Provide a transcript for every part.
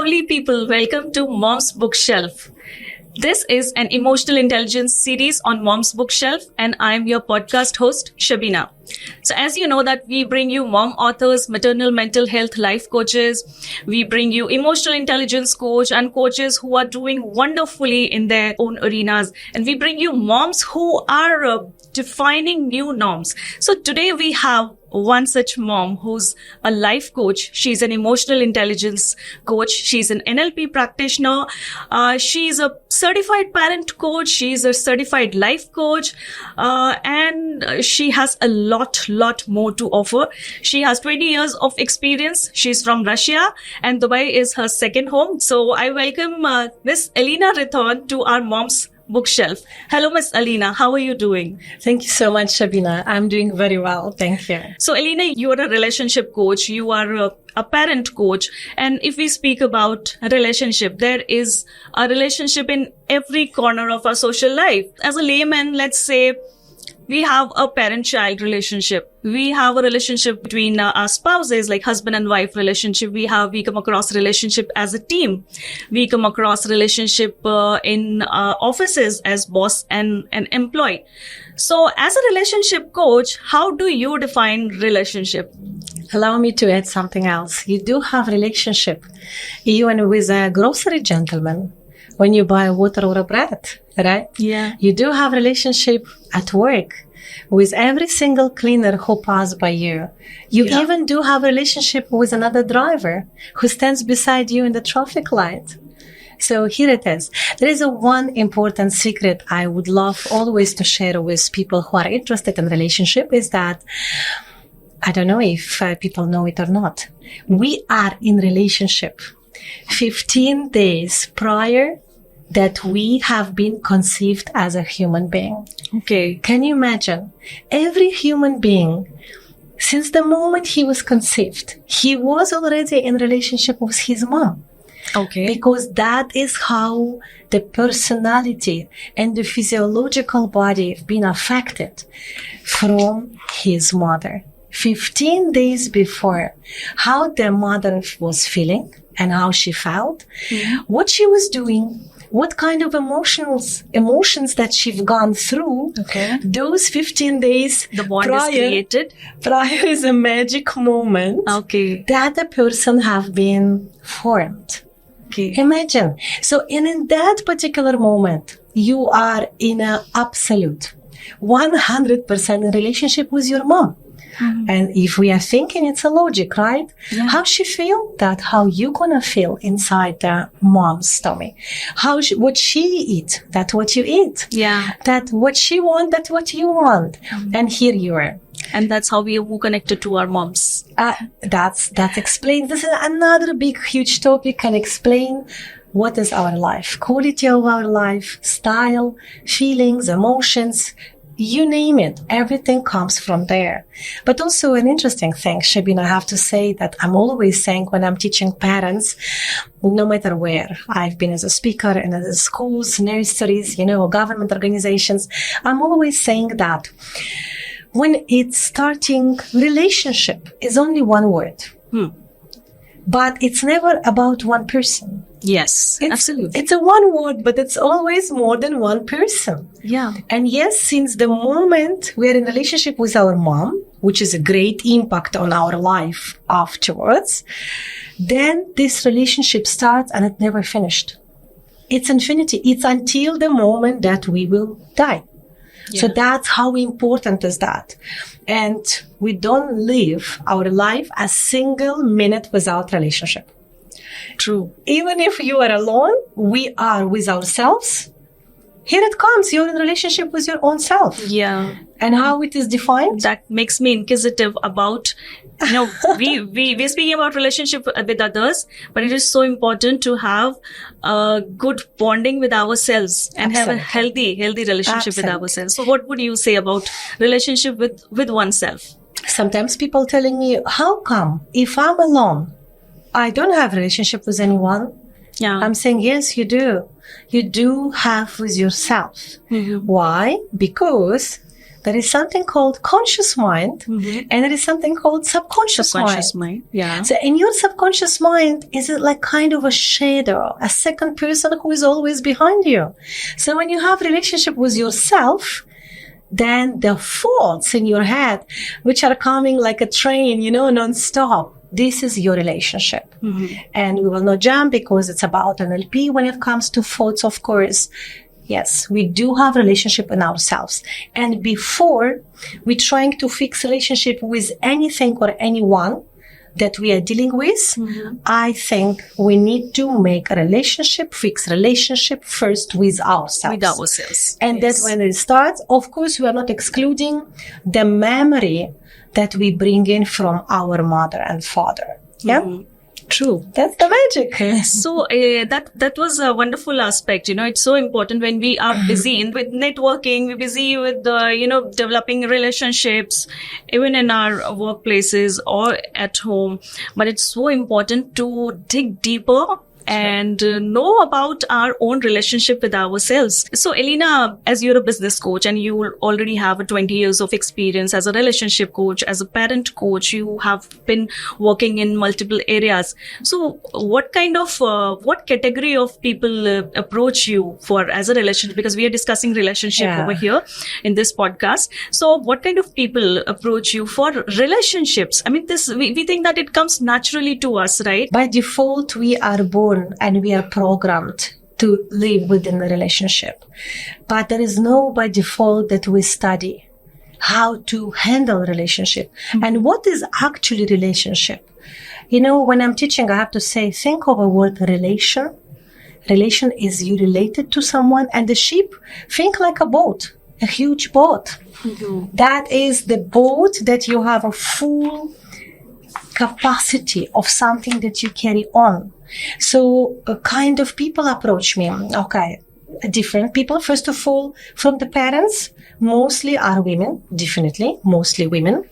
lovely people. Welcome to Mom's Bookshelf. This is an emotional intelligence series on Mom's Bookshelf, and I'm your podcast host, Shabina. So as you know that we bring you mom authors, maternal mental health life coaches. We bring you emotional intelligence coach and coaches who are doing wonderfully in their own arenas. And we bring you moms who are defining new norms. So today we have one such mom who's a life coach. She's an emotional intelligence coach. She's an NLP practitioner. She's a certified parent coach. She's a certified life coach. And she has a lot more to offer. She has 20 years of experience. She's from Russia and Dubai is her second home. So I welcome Miss Elena Rethorn to our Mom's Bookshelf. Hello, Miss Elena. How are you doing? Thank you so much, Shabina. I'm doing very well. Thank you. So, Elena, you are a relationship coach. You are a parent coach. And if we speak about a relationship, there is a relationship in every corner of our social life. As a layman, let's say, we have a parent-child relationship. We have a relationship between our spouses, like husband and wife relationship. We come across relationship as a team. We come across relationship in offices as boss and an employee. So as a relationship coach, how do you define relationship? Allow me to add something else. You do have relationship even with a grocery gentleman when you buy water or a bread, right? Yeah. You do have relationship at work with every single cleaner who passes by you. You even do have relationship with another driver who stands beside you in the traffic light. So here it is. There is one important secret I would love always to share with people who are interested in relationship is that, I don't know if people know it or not, we are in relationship 15 days prior that we have been conceived as a human being. Okay. Can you imagine? Every human being, since the moment he was conceived, he was already in relationship with his mom. Okay. Because that is how the personality and the physiological body have been affected from his mother. 15 days before, how the mother was feeling and how she felt, what she was doing, what kind of emotions that she've gone through. Okay. Those 15 days The bond is created. Prior is a magic moment. Okay. That the person have been formed. Okay. Imagine. So in that particular moment, you are in an absolute 100% relationship with your mom. Mm-hmm. And if we are thinking, it's a logic, right? Yeah. How she feel, that how you gonna feel inside the mom's tummy. What she eat, that what you eat. Yeah. That what she want, that what you want. Mm-hmm. And here you are. And that's how we are connected to our moms. That explains. This is another big, huge topic and explain what is our life, quality of our life, style, feelings, emotions. You name it, everything comes from there. But also an interesting thing, Shabina, I have to say that I'm always saying when I'm teaching parents, no matter where, I've been as a speaker and as schools, nurseries, government organizations, I'm always saying that when it's starting, relationship is only one word. But it's never about one person. Yes, absolutely. It's a one word, but it's always more than one person. Yeah. And yes, since the moment we are in relationship with our mom, which is a great impact on our life afterwards, then this relationship starts and it never finished. It's infinity. It's until the moment that we will die. Yeah. So that's how important is that. And we don't live our life a single minute without relationship. True. Even if you are alone, we are with ourselves. Here it comes. You're in relationship with your own self. Yeah. And how it is defined? That makes me inquisitive about, we're speaking about relationship with others, but it is so important to have a good bonding with ourselves and have a healthy relationship with ourselves. So what would you say about relationship with oneself? Sometimes people telling me, how come if I'm alone, I don't have a relationship with anyone? Yeah. I'm saying, yes, you do. You do have with yourself. Mm-hmm. Why? Because There is something called conscious mind, and there is something called subconscious mind. Yeah. So in your subconscious mind is like kind of a shadow, a second person who is always behind you. So when you have relationship with yourself, then the thoughts in your head, which are coming like a train, non-stop, this is your relationship. And we will not jump because it's about NLP when it comes to thoughts, of course. Yes, we do have relationship in ourselves. And before we're trying to fix relationship with anything or anyone that we are dealing with, I think we need to make a fix relationship first with ourselves. And that's when it starts. Of course, we are not excluding the memory that we bring in from our mother and father. Yeah. True. That's the magic. So that was a wonderful aspect. It's so important when we are busy with networking, we're busy with, developing relationships, even in our workplaces or at home. But it's so important to dig deeper and know about our own relationship with ourselves. So, Elena, as you're a business coach and you already have 20 years of experience as a relationship coach, as a parent coach, you have been working in multiple areas. So, what category of people approach you for as a relationship? Because we are discussing relationship over here in this podcast. So, what kind of people approach you for relationships? I mean, we think that it comes naturally to us, right? By default, we are born and we are programmed to live within the relationship. But there is no by default that we study how to handle relationship and what is actually relationship. When I'm teaching, I have to say, think of a word relation. Relation is you related to someone, and the ship, think like a boat, a huge boat. That is the boat that you have a full capacity of something that you carry on. So kind of people approach me. Okay, different people. First of all, from the parents, mostly are women, definitely, mostly women.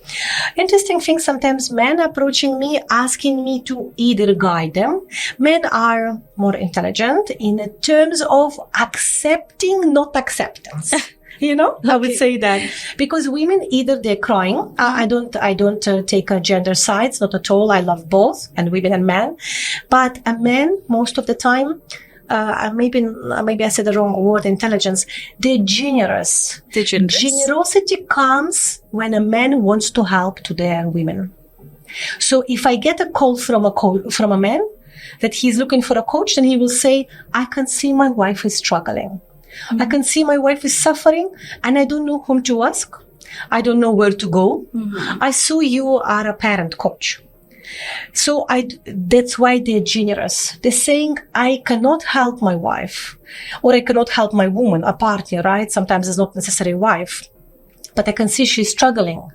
Interesting thing, sometimes men approaching me, asking me to either guide them. Men are more intelligent in terms of accepting, not acceptance. I would say that because women, either they're crying. I don't take a gender sides, not at all. I love both, and women and men. But a man, most of the time, maybe I said the wrong word, intelligence. They're generous. Generosity comes when a man wants to help to their women. So if I get a call from a man that he's looking for a coach, then he will say, I can see my wife is struggling. I can see my wife is suffering and I don't know whom to ask. I don't know where to go. I saw you are a parent coach. So that's why they're generous. They're saying, I cannot help my wife or I cannot help my woman, a partner, right? Sometimes it's not necessarily wife. But I can see she's struggling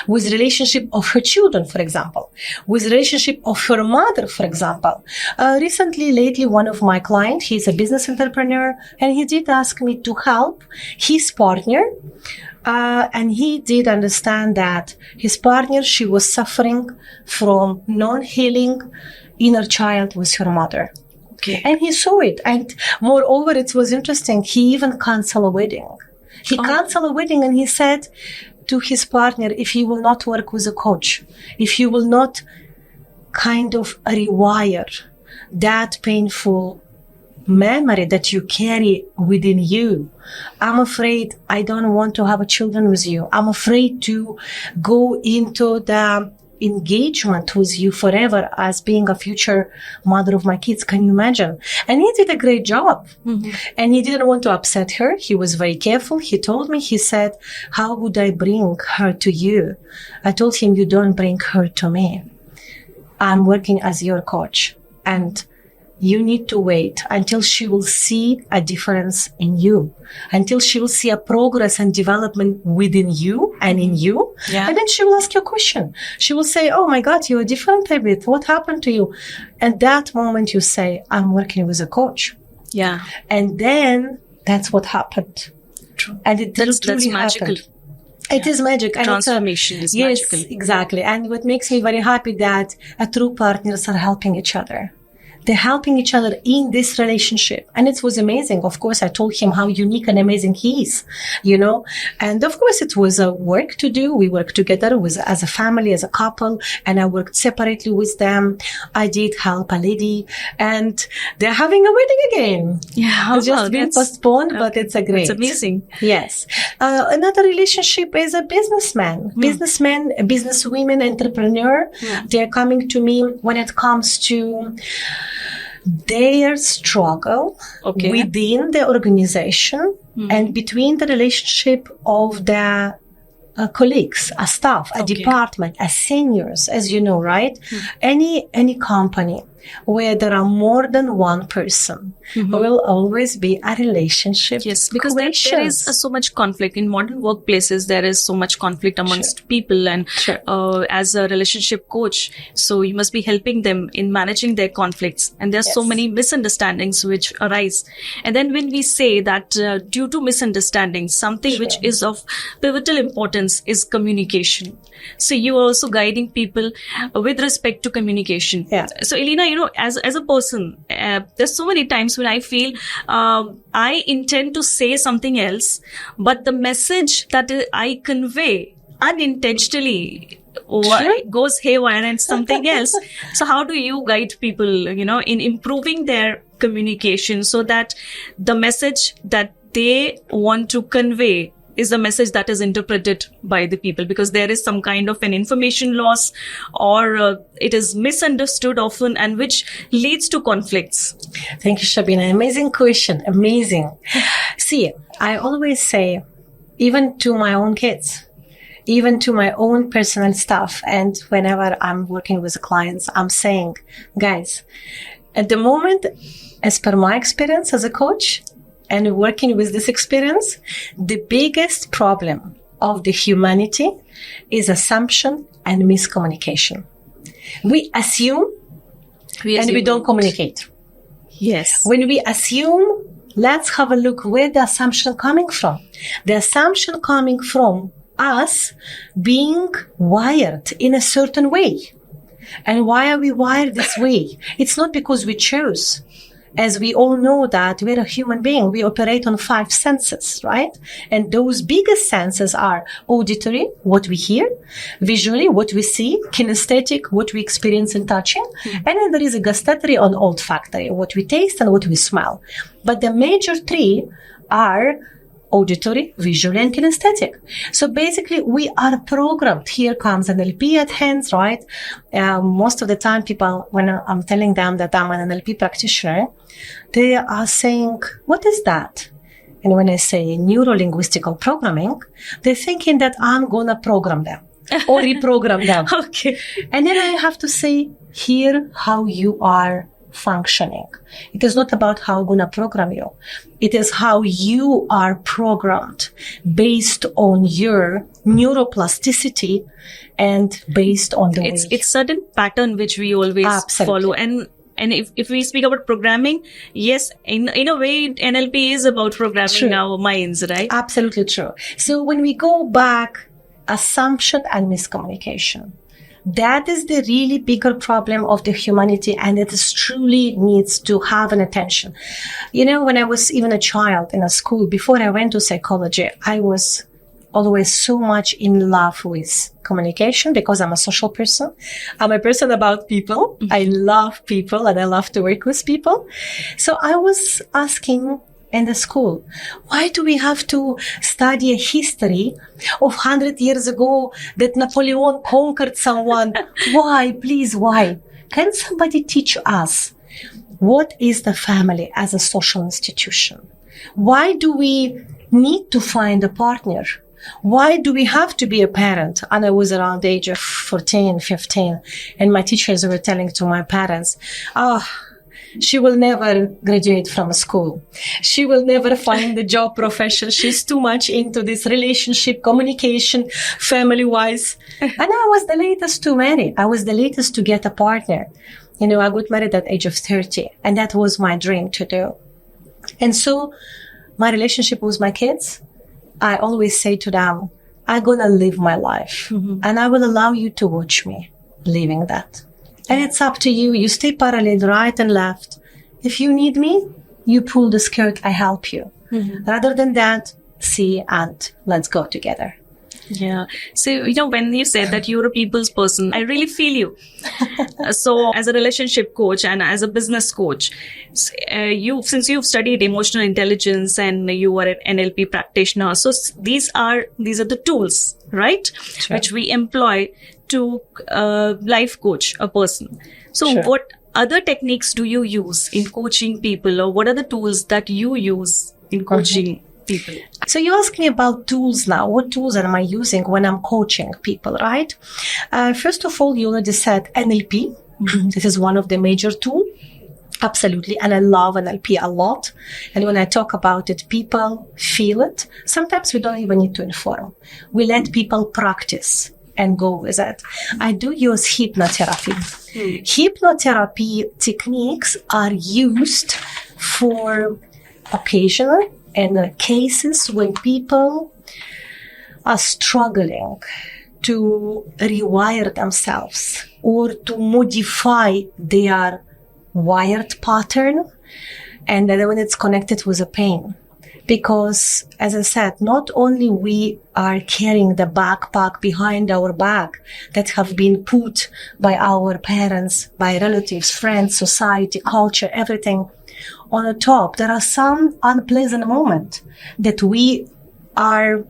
with relationship of her children, for example, with relationship of her mother, for example. Lately, one of my clients, he's a business entrepreneur, and he did ask me to help his partner. And he did understand that his partner, she was suffering from non-healing inner child with her mother. Okay. And he saw it. And moreover, it was interesting. He even canceled a wedding. He canceled a wedding and he said to his partner, if you will not work with a coach, if you will not kind of rewire that painful memory that you carry within you, I'm afraid I don't want to have children with you. I'm afraid to go into the engagement with you forever as being a future mother of my kids. Can you imagine? And he did a great job. And he didn't want to upset her. He was very careful. He told me, he said, how would I bring her to you? I told him, you don't bring her to me. I'm working as your coach. And you need to wait until she will see a difference in you, until she will see a progress and development within you and in you. Yeah. And then she will ask you a question. She will say, oh my God, you're different a bit. What happened to you? And that moment you say, I'm working with a coach. Yeah. And then that's what happened. True. And it that's magical. Happened. It is magic. And transformation is magical. Yes, exactly. And what makes me very happy that true partners are helping each other. they're helping each other in this relationship. And it was amazing. Of course, I told him how unique and amazing he is, and of course it was a work to do. We worked together as a family, as a couple, and I worked separately with them. I did help a lady, and they're having a wedding again. Yeah. It's just been postponed, but it's a great. It's amazing. Yes. Another relationship is a businessman, businesswomen, entrepreneur. They're coming to me when it comes to their struggle within the organization and between the relationship of the colleagues, a staff, a department, as seniors, as you know, right? Any company where there are more than one person will always be a relationship. Yes, because there is so much conflict in modern workplaces. There is so much conflict amongst people, and as a relationship coach, so you must be helping them in managing their conflicts. And there's so many misunderstandings which arise. And then when we say that due to misunderstandings, something which is of pivotal importance is communication. So you are also guiding people with respect to communication. So Elena, as a person, there's so many times when I feel I intend to say something else, but the message that I convey unintentionally goes haywire and something else. So how do you guide people, in improving their communication so that the message that they want to convey is the message that is interpreted by the people, because there is some kind of an information loss, or it is misunderstood often, and which leads to conflicts. Thank you, Shabina. Amazing question. Amazing. See, I always say, even to my own kids, even to my own personal stuff, and whenever I'm working with clients, I'm saying, guys, at the moment, as per my experience as a coach, and working with this experience, the biggest problem of the humanity is assumption and miscommunication. We assume and we don't communicate. Yes. When we assume, let's have a look where the assumption coming from. The assumption coming from us being wired in a certain way. And why are we wired this way? It's not because we chose. As we all know that we're a human being, we operate on 5 senses, right? And those biggest senses are auditory, what we hear, visually, what we see, kinesthetic, what we experience in touching, and then there is a gustatory and olfactory, what we taste and what we smell. But the major 3 are auditory, visual, and kinesthetic. So basically, we are programmed. Here comes NLP at hands, right? Most of the time, people, when I'm telling them that I'm an NLP practitioner, they are saying, what is that? And when I say neuro-linguistical programming, they're thinking that I'm going to program them or reprogram them. Okay. And then I have to say, here, how you are functioning. It is not about how I'm going to program you. It is how you are programmed based on your neuroplasticity and based on the way. It's certain pattern which we always follow. And if we speak about programming, yes, in a way, NLP is about programming our minds, right? Absolutely true. So when we go back, assumption and miscommunication. That is the really bigger problem of the humanity, and it is truly needs to have an attention. When I was even a child in a school, before I went to psychology, I was always so much in love with communication because I'm a social person. I'm a person about people. I love people and I love to work with people. So I was asking in the school, why do we have to study a history of 100 years ago that Napoleon conquered someone? Why? Please, why? Can somebody teach us what is the family as a social institution? Why do we need to find a partner? Why do we have to be a parent? And I was around the age of 14, 15, and my teachers were telling to my parents, she will never graduate from school. She will never find a job profession. She's too much into this relationship, communication, family-wise. And I was the latest to marry. I was the latest to get a partner. I got married at the age of 30, and that was my dream to do. And so my relationship with my kids, I always say to them, I'm going to live my life, and I will allow you to watch me living that. And it's up to you. You stay parallel, right and left. If you need me, you pull the skirt, I help you. Rather than that, see and let's go together. Yeah. So, when you said that you're a people's person, I really feel you. So, as a relationship coach and as a business coach, since you've studied emotional intelligence and you are an NLP practitioner, so these are the tools, right? Sure. Which we employ to life coach a person. So, Sure. what other techniques do you use in coaching people, or what are the tools that you use in coaching people? So you ask me about tools now. What tools am I using when I'm coaching people, right? First of all, you already said NLP. This is one of the major tools. Absolutely. And I love NLP a lot. And when I talk about it, people feel it. Sometimes we don't even need to inform. We let people practice and go with it. I do use hypnotherapy. Hypnotherapy techniques are used for occasional and cases when people are struggling to rewire themselves or to modify their wired pattern, and then when it's connected with a pain. Because, as I said, not only we are carrying the backpack behind our back that have been put by our parents, by relatives, friends, society, culture, everything on the top. There are some unpleasant moments that we are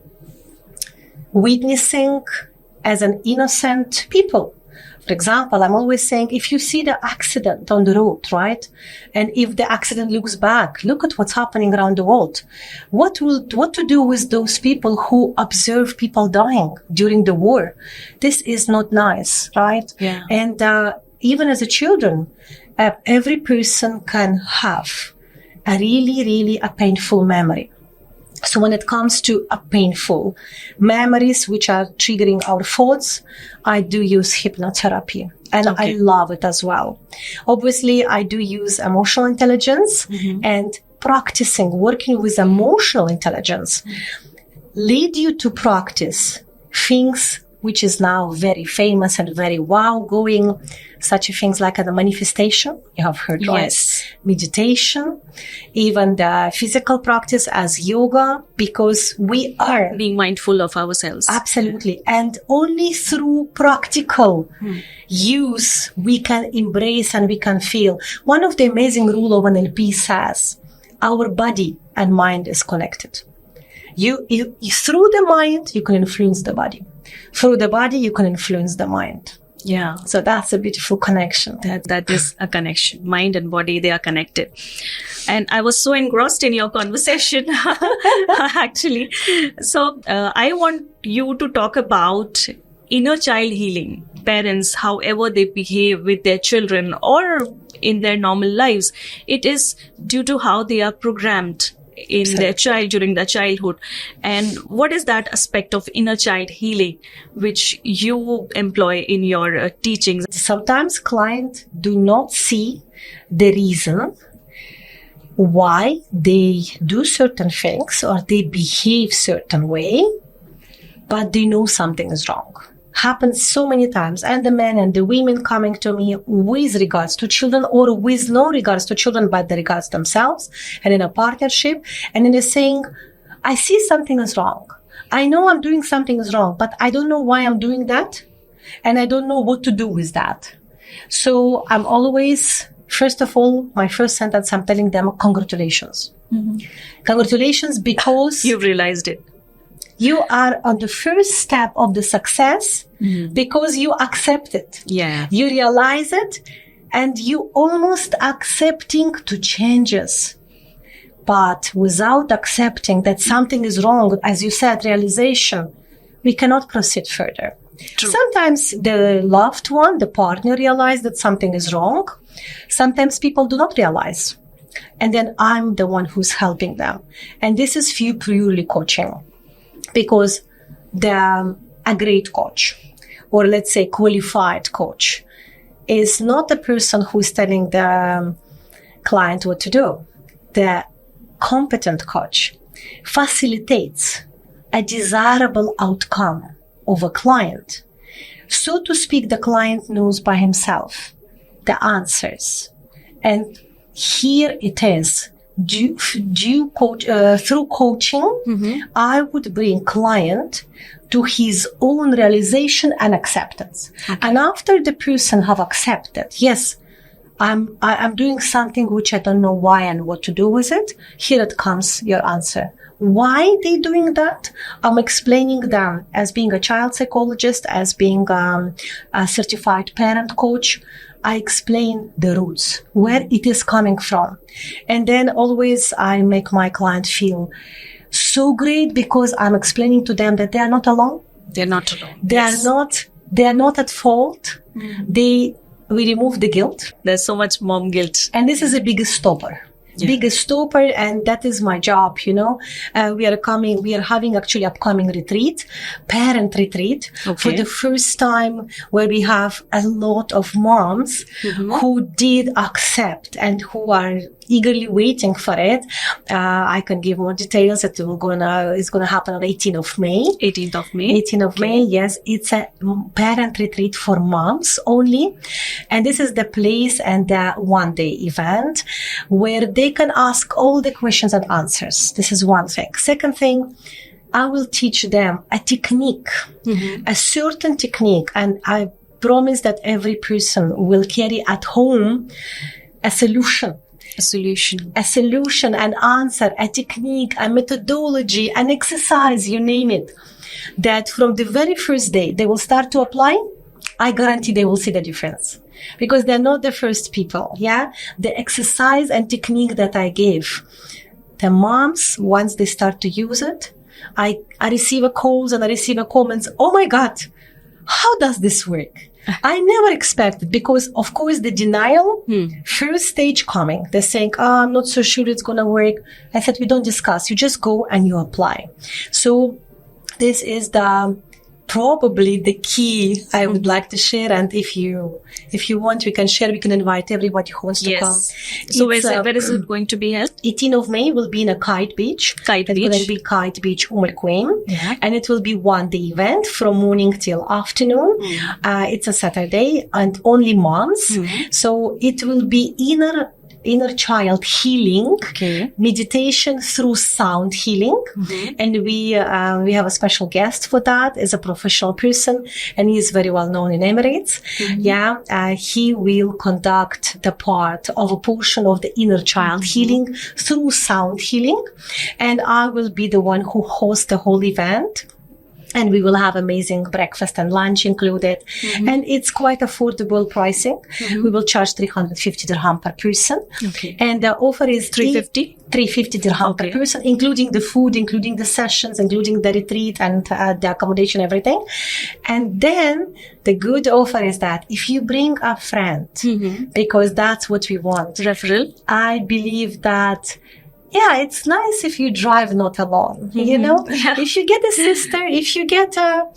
witnessing as an innocent people. For example, I'm always saying, if you see the accident on the road, right? And if the accident looks back, look at what's happening around the world. What to do with those people who observe people dying during the war? This is not nice, right? Yeah. And even as a children, every person can have a really a painful memory. So when it comes to a painful memories which are triggering our thoughts, I do use hypnotherapy, and I love it as well. Obviously, I do use emotional intelligence, and practicing working with emotional intelligence lead you to practice things which is now very famous and very going, such things like the manifestation, you have heard, right? Yes. Meditation, even the physical practice as yoga, because we are Being mindful of ourselves. absolutely, and only through practical use we can embrace and we can feel. One of the amazing rule of NLP says our body and mind is connected. You through the mind you can influence the body. Through the body you can influence the mind. Yeah. So that's a beautiful connection. That is a connection. Mind and body, they are connected. And I was so engrossed in your conversation, actually. So I want you to talk about inner child healing. Parents, however they behave with their children or in their normal lives, it is due to how they are programmed in their child during their childhood. And what is that aspect of inner child healing which you employ in your teachings? Sometimes clients do not see the reason why they do certain things or they behave certain way, but they know something is wrong. Happens so many times, and the men and the women coming to me with regards to children or with no regards to children but the regards themselves and in a partnership, and then they're saying, I see something is wrong. I know I'm doing something is wrong, but I don't know why I'm doing that, and I don't know what to do with that. So I'm always, first of all, my first sentence, I'm telling them, congratulations. Congratulations, because You've realized it. you are on the first step of the success because you accept it. Yeah. You realize it and you almost accepting to changes. But without accepting that something is wrong, as you said, realization, we cannot proceed further. True. Sometimes the loved one, the partner, realize that something is wrong. Sometimes people do not realize. And then I'm the one who's helping them. And this is purely coaching. Because a great coach, or let's say qualified coach, is not the person who is telling the client what to do. The competent coach facilitates a desirable outcome of a client. So to speak, the client knows by himself the answers. And here it is. Through coaching, I would bring client to his own realization and acceptance. Okay. And after the person have accepted, yes, I'm doing something which I don't know why and what to do with it. Here it comes your answer. Why they doing that? I'm explaining them as being a child psychologist, as being a certified parent coach. I explain the roots, where it is coming from. And then always I make my client feel so great because I'm explaining to them that they are not alone. They're not alone. They are not at fault. We remove the guilt. There's so much mom guilt. And this is a biggest stopper. Biggest stopper, and that is my job, we are having actually upcoming retreat, parent retreat, for the first time, where we have a lot of moms who did accept and who are eagerly waiting for it. I can give more details. It's gonna happen on 18th of May. 18th of May, yes. It's a parent retreat for moms only. And this is the place and the one-day event where they can ask all the questions and answers. This is one thing. Second thing, I will teach them a technique, a certain technique. And I promise that every person will carry at home a solution, an answer, a technique, a methodology, an exercise, you name it, that from the very first day they will start to apply. I guarantee they will see the difference, because they're not the first people. The exercise and technique that I gave, the moms, once they start to use it, I receive a calls and I receive a comments. Oh my God, how does this work? I never expected, because of course the denial, first stage coming, they're saying, I'm not so sure it's going to work. I said, we don't discuss. You just go and you apply. So this is probably the key I would like to share. And if you want, we can share. We can invite everybody who wants to come. So where is it going to be held? 18th of May will be in a Kite Beach. It's going to be Kite Beach, Queen. And it will be one day event from morning till afternoon. It's a Saturday and only moms. So it will be inner child healing, meditation through sound healing. And we have a special guest for that, as a professional person, and he is very well known in Emirates. He will conduct the part of a portion of the inner child healing through sound healing, and I will be the one who hosts the whole event. And we will have amazing breakfast and lunch included. And it's quite affordable pricing. We will charge 350 dirham per person. And the offer is 350 dirham per person, including the food, including the sessions, including the retreat and the accommodation, everything. And then the good offer is that if you bring a friend, because that's what we want. Referral. I believe that it's nice if you drive not alone, If you get a sister, if you get a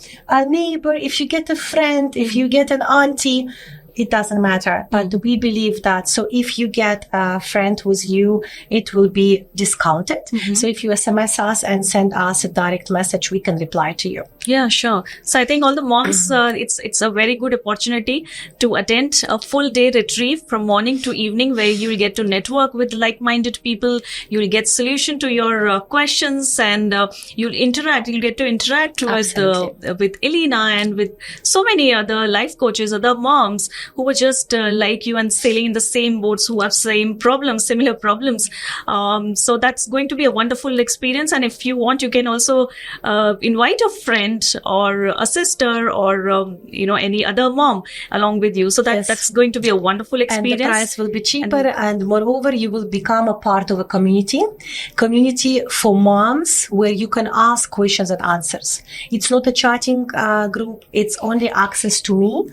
neighbor, if you get a friend, if you get an auntie, it doesn't matter. But we believe that. So if you get a friend with you, it will be discounted. So if you SMS us and send us a direct message, we can reply to you. Yeah, sure. So I think all the moms, it's a very good opportunity to attend a full day retreat from morning to evening, where you will get to network with like-minded people. You will get solution to your questions, and you'll get to interact with Elena and with so many other life coaches, other moms who were just like you and sailing in the same boats, who have similar problems. So that's going to be a wonderful experience. And if you want, you can also invite a friend or a sister or any other mom along with you. So that's going to be a wonderful experience. And the price will be cheaper, and moreover, you will become a part of a community for moms, where you can ask questions and answers. It's not a chatting group. It's only access to me.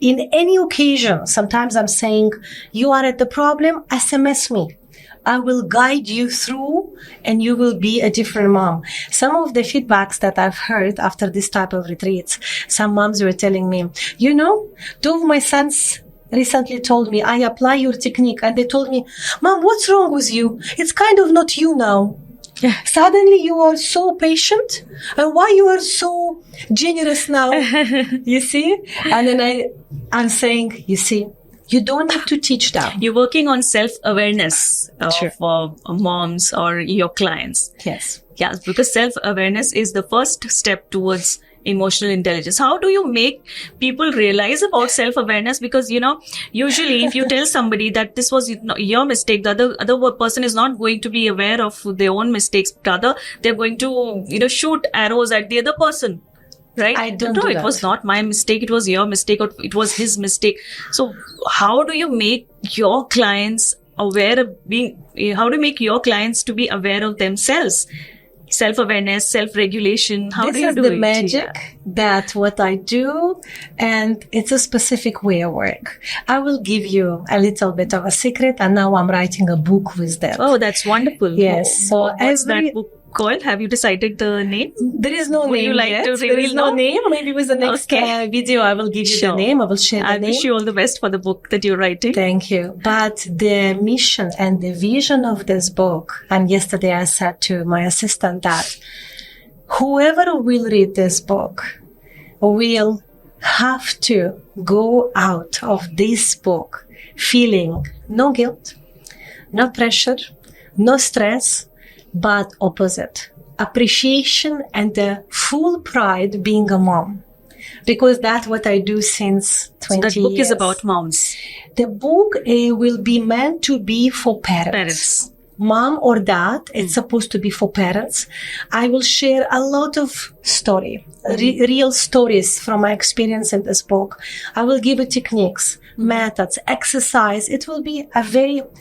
In any occasion, sometimes I'm saying, you are at the problem, SMS me. I will guide you through, and you will be a different mom. Some of the feedbacks that I've heard after this type of retreats, some moms were telling me, two of my sons recently told me, I apply your technique, and they told me, Mom, what's wrong with you? It's kind of not you now. Suddenly you are so patient, and why you are so generous now? You see? And then I'm saying, you see, You don't need to teach them. You're working on self-awareness of moms or your clients. Yes. Yes, because self-awareness is the first step towards emotional intelligence. How do you make people realize about self-awareness? Because, usually if you tell somebody that this was your mistake, the other person is not going to be aware of their own mistakes. Rather, they're going to, shoot arrows at the other person. Right? I don't No, do it that. was not my mistake. It was your mistake, or it was his mistake. So how do you make your clients aware of how do you make your clients to be aware of themselves? Self-awareness, self-regulation. How do you do it? This is the magic that what I do, and it's a specific way of work. I will give you a little bit of a secret, and now I'm writing a book with that. Oh, that's wonderful. Yes. So what's that book called? Have you decided the name? There is no Would name you like yet. to There reveal is no now? name. Maybe with the next video, I will give you the name. I will share the I name. wish you all the best for the book that you're writing. Thank you. But the mission and the vision of this book, and yesterday I said to my assistant that whoever will read this book will have to go out of this book feeling no guilt, no pressure, no stress, but opposite. Appreciation and the full pride being a mom. Because that's what I do since 20 years. So that book is about moms. The book will be meant to be for parents. Mom or dad, it's supposed to be for parents. I will share a lot of real stories from my experience in this book. I will give you techniques, methods, exercise. It will be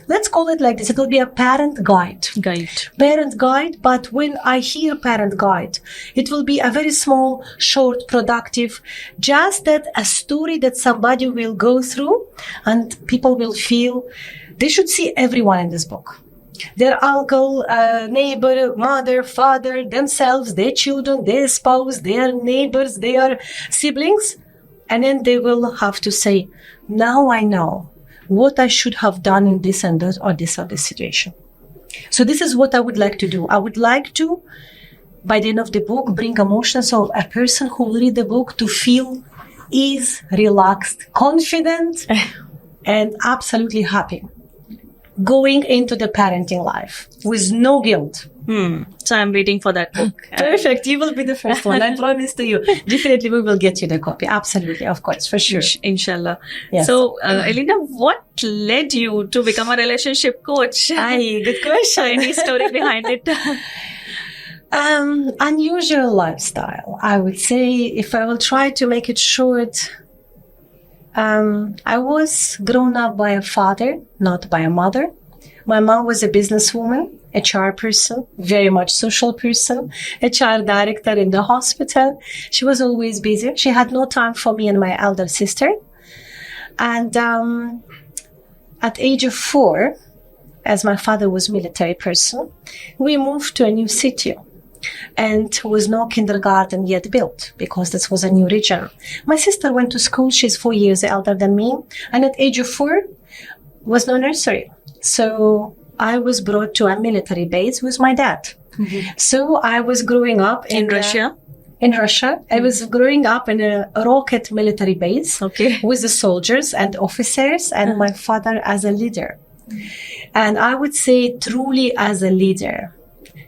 let's call it like this. It will be a parent guide. Parent guide, but when I hear parent guide, it will be a very small, short, productive, just that a story that somebody will go through and people will feel they should see everyone in this book. Their uncle, neighbor, mother, father, themselves, their children, their spouse, their neighbors, their siblings. And then they will have to say, now I know what I should have done in this and that or this situation. So this is what I would like to do. I would like to, by the end of the book, bring emotions of a person who will read the book to feel ease, relaxed, confident, and absolutely happy. Going into the parenting life with no guilt. So I'm waiting for that book. Perfect. You will be the first one. I promise to you. Definitely we will get you the copy. Absolutely. Of course. For sure. Inshallah. Yes. So, Elena, what led you to become a relationship coach? Good question. Any story behind it? Unusual lifestyle. I would say, if I will try to make it short, I was grown up by a father, not by a mother. My mom was a businesswoman, HR person, very much social person, HR director in the hospital. She was always busy. She had no time for me and my elder sister. And at age of 4, as my father was a military person, we moved to a new city. And was no kindergarten yet built because this was a new region. My sister went to school. She's 4 years older than me. And at age of 4 was no nursery. So I was brought to a military base with my dad. Mm-hmm. So I was growing up in Russia. In Russia. I was growing up in a rocket military base with the soldiers and officers and my father as a leader. And I would say truly as a leader.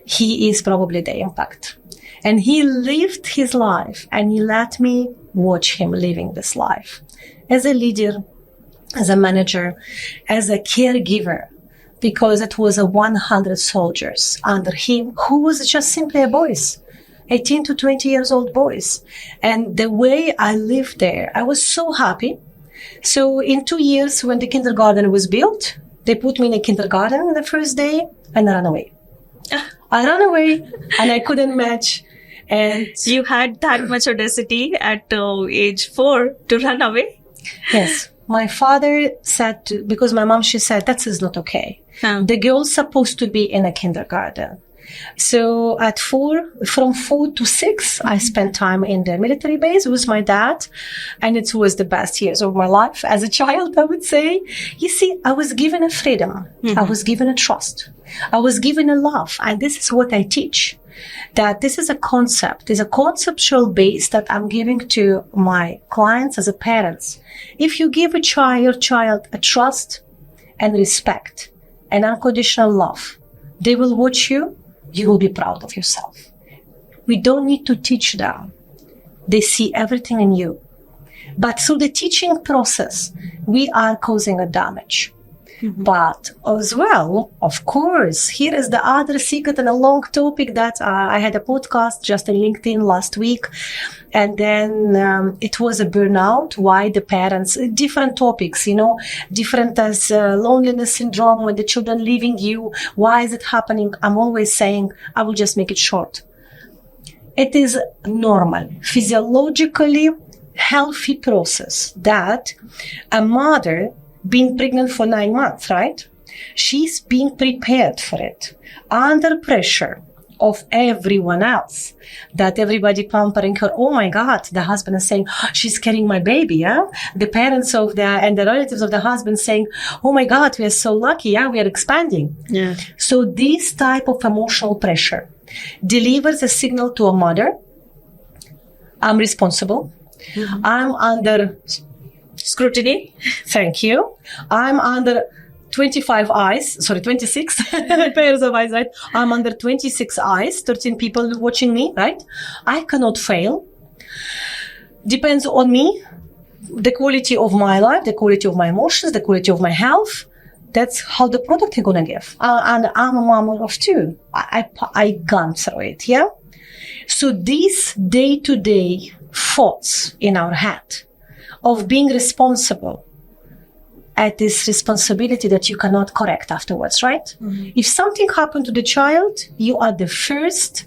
He is probably the impact. And he lived his life and he let me watch him living this life. As a leader, as a manager, as a caregiver, because it was 100 soldiers under him who was just simply a boys, 18 to 20 years old boys. And the way I lived there, I was so happy. So in 2 years when the kindergarten was built, they put me in a kindergarten on the first day and I ran away. I ran away and I couldn't match. And you had that much audacity at age 4 to run away? Yes. My father said, because my mom, she said, that is not okay. The girl's supposed to be in a kindergarten. So at 4, from 4 to 6, I spent time in the military base with my dad. And it was the best years of my life as a child, I would say. You see, I was given a freedom. Mm-hmm. I was given a trust. I was given a love. And this is what I teach. that this is a concept, is a conceptual base that I'm giving to my clients as a parents. If you give your child a trust and respect and unconditional love, they will watch you. You will be proud of yourself. We don't need to teach them. They see everything in you. But through the teaching process, we are causing a damage. Mm-hmm. But as well, of course, here is the other secret and a long topic that I had a podcast just on LinkedIn last week. And then it was a burnout. Why the parents, different topics, different as loneliness syndrome when the children leaving you. Why is it happening? I'm always saying, I will just make it short. It is normal, physiologically healthy process that a mother being pregnant for 9 months, right? She's being prepared for it under pressure of everyone else, that everybody pampering her. Oh my God, the husband is saying, she's carrying my baby, yeah? The parents and the relatives of the husband saying, oh my God, we are so lucky, yeah? We are expanding. Yeah. So this type of emotional pressure delivers a signal to a mother. I'm responsible. Mm-hmm. I'm under scrutiny. Thank you. I'm under 26 pairs of eyes, right? I'm under 26 eyes, 13 people watching me, right? I cannot fail. Depends on me, the quality of my life, the quality of my emotions, the quality of my health. That's how the product you're going to give. And I'm a mom of two. I gone through it, yeah? So these day-to-day thoughts in our head of being responsible at this responsibility that you cannot correct afterwards, right? Mm-hmm. If something happened to the child, you are the first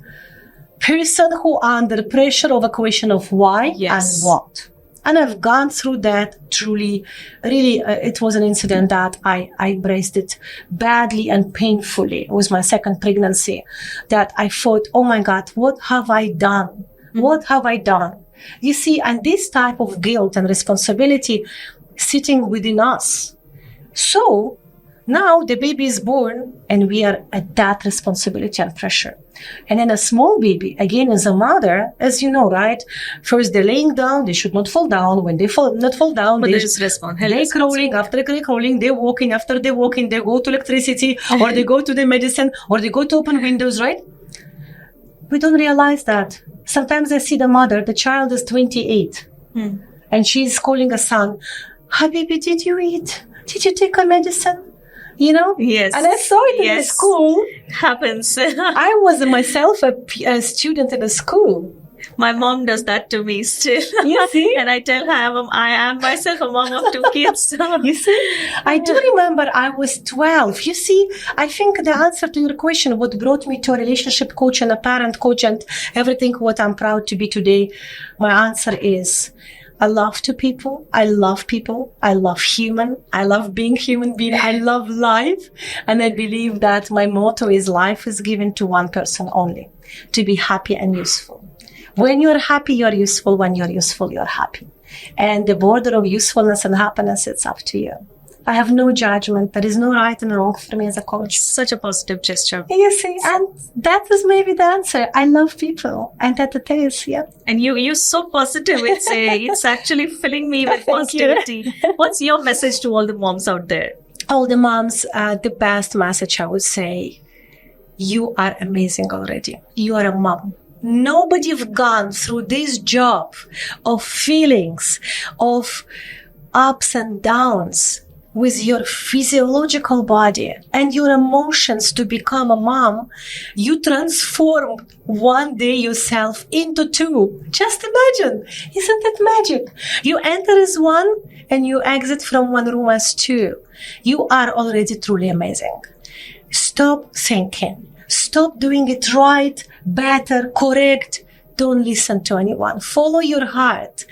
person who are under pressure of a question of why and what. And I've gone through that truly, really, it was an incident that I embraced it badly and painfully. It was my second pregnancy that I thought, oh my God, what have I done? Mm-hmm. What have I done? You see, and this type of guilt and responsibility sitting within us. So now the baby is born and we are at that responsibility and pressure. And then a small baby, again, as a mother, as you know, right? First they're laying down, they should not fall down. When they not fall down, but they just respond. They're crawling, after they're crawling, they're walking, after they're walking, they go to electricity, or they go to the medicine, or they go to open windows, right? We don't realize that. Sometimes I see the mother, the child is 28, and she's calling a son, Habibi, did you eat? Did you take a medicine? Yes. And I saw it in the school. Happens. I was myself a student in a school. My mom does that to me still. You see? And I tell her I am myself a mom of 2 kids. You see? I do remember I was 12. You see, I think the answer to your question, what brought me to a relationship coach and a parent coach and everything what I'm proud to be today, my answer is, I love people. I love people. I love human. I love being human being. I love life. And I believe that my motto is life is given to one person only, to be happy and useful. When you're happy, you're useful. When you're useful, you're happy. And the border of usefulness and happiness, it's up to you. I have no judgment. There is no right and wrong for me as a coach. Such a positive gesture. You see, and that is maybe the answer. I love people, and that it is, yeah. And you're so positive. It's actually filling me with positivity. What's your message to all the moms out there? All the moms, the best message I would say, you are amazing already. You are a mom. Nobody have gone through this job of feelings, of ups and downs, with your physiological body and your emotions to become a mom. You transform one day yourself into 2. Just imagine. Isn't it magic? You enter as 1 and you exit from one room as 2. You are already truly amazing. Stop thinking. Stop doing it right, better, correct. Don't listen to anyone. Follow your heart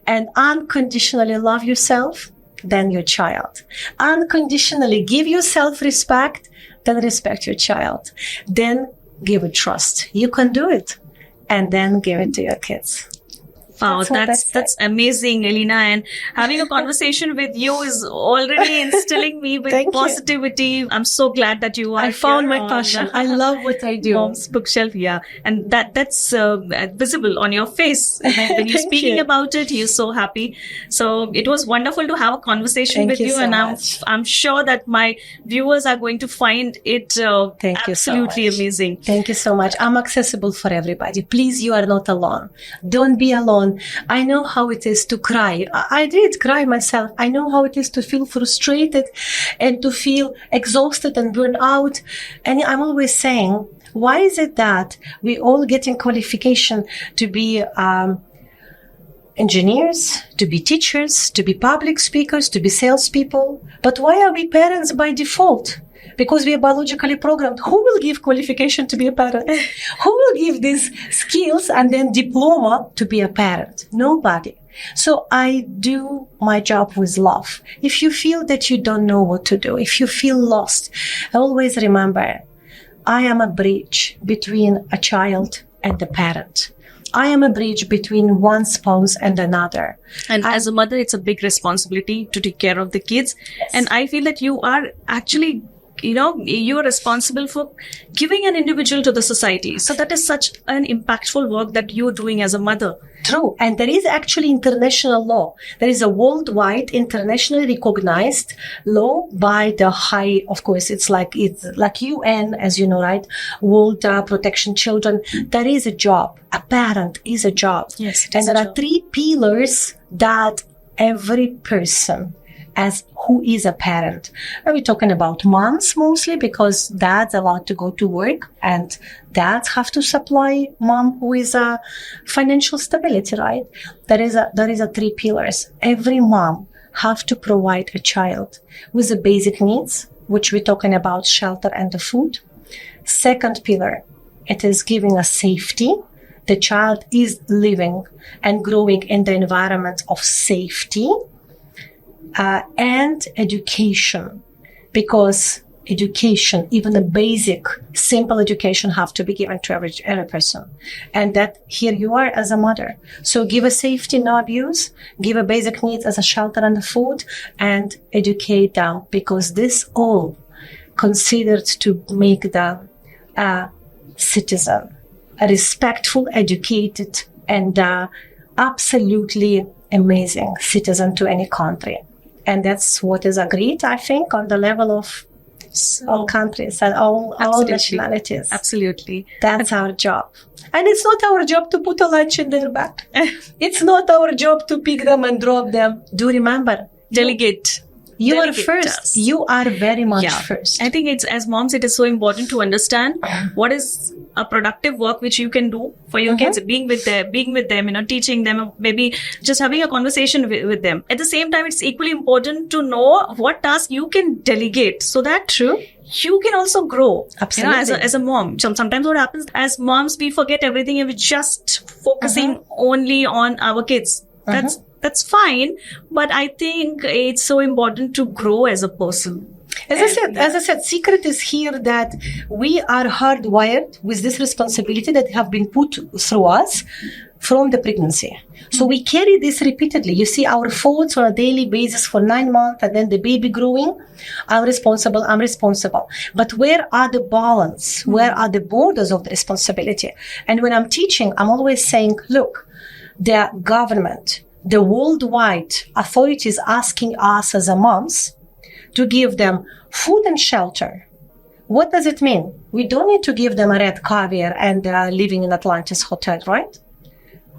and unconditionally love yourself, then your child. Unconditionally give yourself respect, then respect your child. Then give it trust. You can do it. And then give it to your kids. Wow, That's what I say. that's amazing, Elena. And having a conversation with you is already instilling me with Thank you. positivity. I'm so glad that you are. I found here my on passion. I love what I do. Mom's bookshelf, yeah, and that's visible on your face when you're Thank speaking you. about it. You're so happy. So it was wonderful to have a conversation Thank with you you, so and much. I'm sure that my viewers are going to find it Thank you so absolutely much. amazing. Thank you so much. I'm accessible for everybody. Please, you are not alone. Don't be alone. I know how it is to cry. I did cry myself. I know how it is to feel frustrated and to feel exhausted and burned out. And I'm always saying, why is it that we all getting qualification to be engineers, to be teachers, to be public speakers, to be salespeople? But why are we parents by default? Because we are biologically programmed. Who will give qualification to be a parent? Who will give these skills and then diploma to be a parent? Nobody. So I do my job with love. If you feel that you don't know what to do, if you feel lost, always remember, I am a bridge between a child and the parent. I am a bridge between one spouse and another. And as a mother, it's a big responsibility to take care of the kids. Yes. And I feel that you are actually, you are responsible for giving an individual to the society. So that is such an impactful work that you're doing as a mother. True. And there is actually international law. There is a worldwide, internationally recognized law by the high, of course, it's like UN, as you know, right? World Protection Children. There is a job. A parent is a job. Yes. And there are 3 pillars that every person as who is a parent. Are we talking about moms mostly because dads are allowed to go to work and dads have to supply mom with a financial stability, right? There is a 3 pillars. Every mom have to provide a child with the basic needs, which we're talking about shelter and the food. Second pillar, it is giving a safety. The child is living and growing in the environment of safety. And education, because education, even a basic, simple education have to be given to every person. And that here you are as a mother. So give a safety, no abuse, give a basic needs as a shelter and a food, and educate them, because this all considered to make them a citizen, a respectful, educated, and absolutely amazing citizen to any country. And that's what is agreed, I think, on the level of all countries and all nationalities. Absolutely. That's our job. And it's not our job to put a lunch in their back. It's not our job to pick them and drop them. Do remember. Delegate. You are Delegate first. us. You are very much first. I think it's, as moms, it is so important to understand what is a productive work which you can do for your kids, being with them, teaching them, maybe just having a conversation with them. At the same time, it's equally important to know what tasks you can delegate so that you can also grow. Absolutely. As a mom. Sometimes what happens as moms, we forget everything and we're just focusing only on our kids. That's fine, but I think it's so important to grow as a person. As I said, secret is here that we are hardwired with this responsibility that have been put through us from the pregnancy. So we carry this repeatedly. You see our thoughts on a daily basis for 9 months, and then the baby growing. I'm responsible. But where are the balance? Where are the borders of the responsibility? And when I'm teaching, I'm always saying, look, the government, the worldwide authorities asking us as a moms to give them food and shelter. What does it mean? We don't need to give them a red caviar and living in Atlantis hotel, right?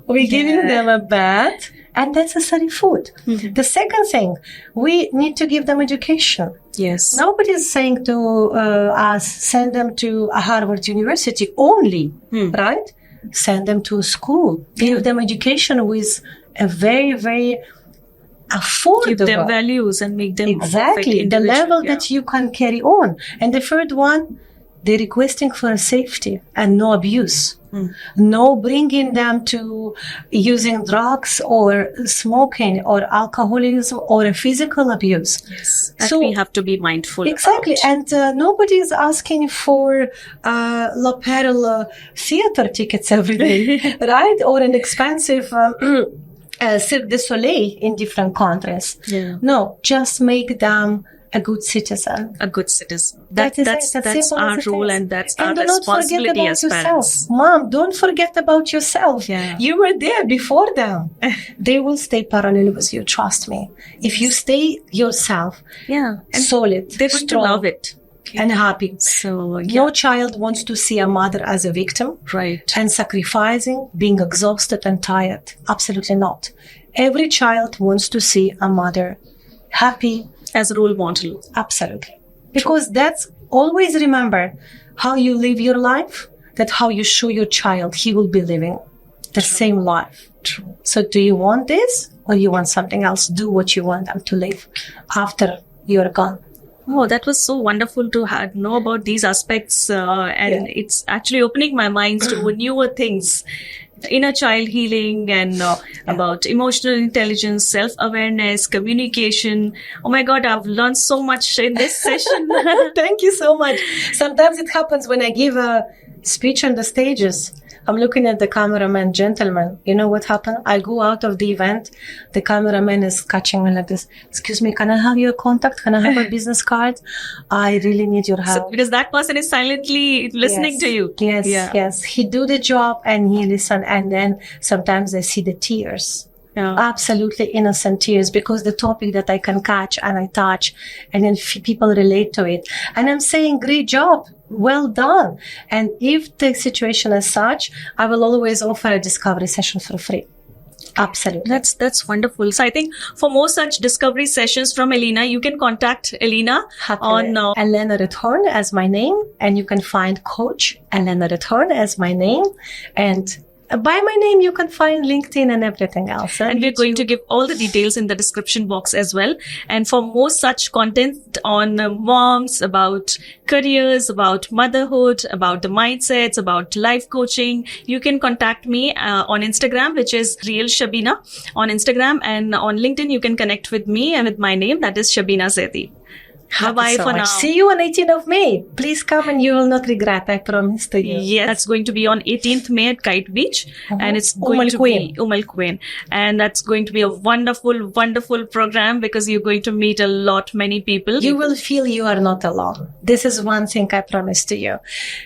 We're giving them a bed and necessary food. The second thing, we need to give them education. Yes. Nobody's saying to us, send them to a Harvard University only, right? Send them to school. Give them education with a very, very affordable. Give them values and make them exactly the level that you can carry on. And the third one, they're requesting for safety and no abuse. No bringing them to using drugs or smoking or alcoholism or physical abuse. Yes. That we have to be mindful. Exactly. About. And nobody is asking for La Perle theater tickets every day, right? Or an expensive Cirque du Soleil in different countries. Yeah. No, just make them a good citizen. A good citizen. That's our role, and that's our do not forget responsibility about as yourself. parents. Mom, don't forget about yourself. Yeah. You were there before them. They will stay parallel with you, trust me. If you stay yourself, And solid, they're going to love it. And happy. So, No child wants to see a mother as a victim. Right. And sacrificing, being exhausted and tired. Absolutely not. Every child wants to see a mother happy. As a role model. Absolutely. Because that's, always remember, how you live your life, that how you show your child he will be living the same life. True. So do you want this or you want something else? Do what you want them to live after you're gone. Oh, that was so wonderful to know about these aspects. It's actually opening my mind to newer things. Inner child healing and about emotional intelligence, self-awareness, communication. Oh my God, I've learned so much in this session. Thank you so much. Sometimes it happens when I give a speech on the stages. I'm looking at the cameraman, gentleman. You know what happened? I go out of the event. The cameraman is catching me like this. Excuse me, can I have your contact? Can I have a business card? I really need your help. So, because that person is silently listening to you. Yes. He do the job and he listen. And then sometimes I see the tears. Yeah. Absolutely innocent tears, because the topic that I can catch and I touch, and then people relate to it. And I'm saying, great job. Well done. And if the situation is such, I will always offer a discovery session for free. Absolutely. That's wonderful. So I think for more such discovery sessions from Elena, you can contact Elena on Elena Rethorn as my name, and you can find Coach Elena Rethorn as my name, and by my name, you can find LinkedIn and everything else. And we're going to give all the details in the description box as well. And for more such content on moms, about careers, about motherhood, about the mindsets, about life coaching, you can contact me on Instagram, which is Real Shabina on Instagram. And on LinkedIn, you can connect with me and with my name, that is Shabina Zedi. Bye-bye for now. See you on 18th of May. Please come and you will not regret, I promise to you. Yes, that's going to be on 18th May at Kite Beach. And it's going to be Queen. And that's going to be a wonderful, wonderful program, because you're going to meet many people. You will feel you are not alone. This is one thing I promise to you.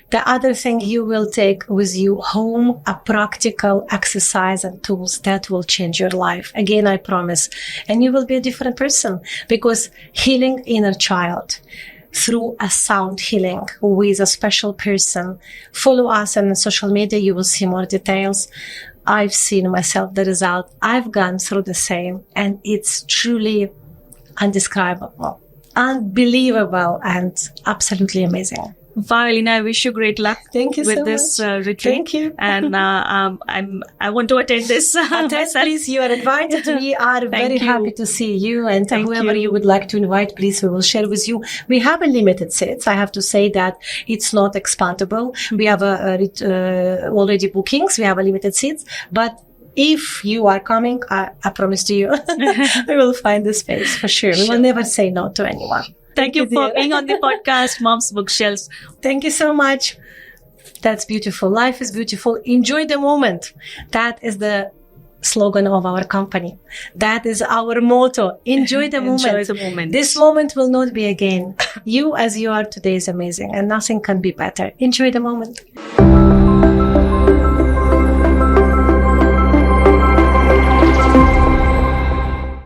The other thing, you will take with you home a practical exercise and tools that will change your life. Again, I promise. And you will be a different person, because healing inner child through a sound healing with a special person. Follow us on social media. You will see more details. I've seen myself the result. I've gone through the same, and it's truly indescribable, unbelievable, and absolutely amazing. Wow, Elena, I wish you great luck. Thank you with so this much. retreat. Thank you. And I want to attend this. Please, you are invited. We are very happy to see you, and whoever you would like to invite, please, we will share with you. We have a limited seats. I have to say that it's not expandable. We have already bookings. We have a limited seats, but if you are coming, I promise to you, we will find the space for sure. We will never say no to anyone. Thank you for being on the podcast, Mom's Bookshelves. Thank you so much. That's beautiful. Life is beautiful. Enjoy the moment. That is the slogan of our company. That is our motto. Enjoy the moment. Enjoy the moment. This moment will not be again. You as you are today is amazing, and nothing can be better. Enjoy the moment.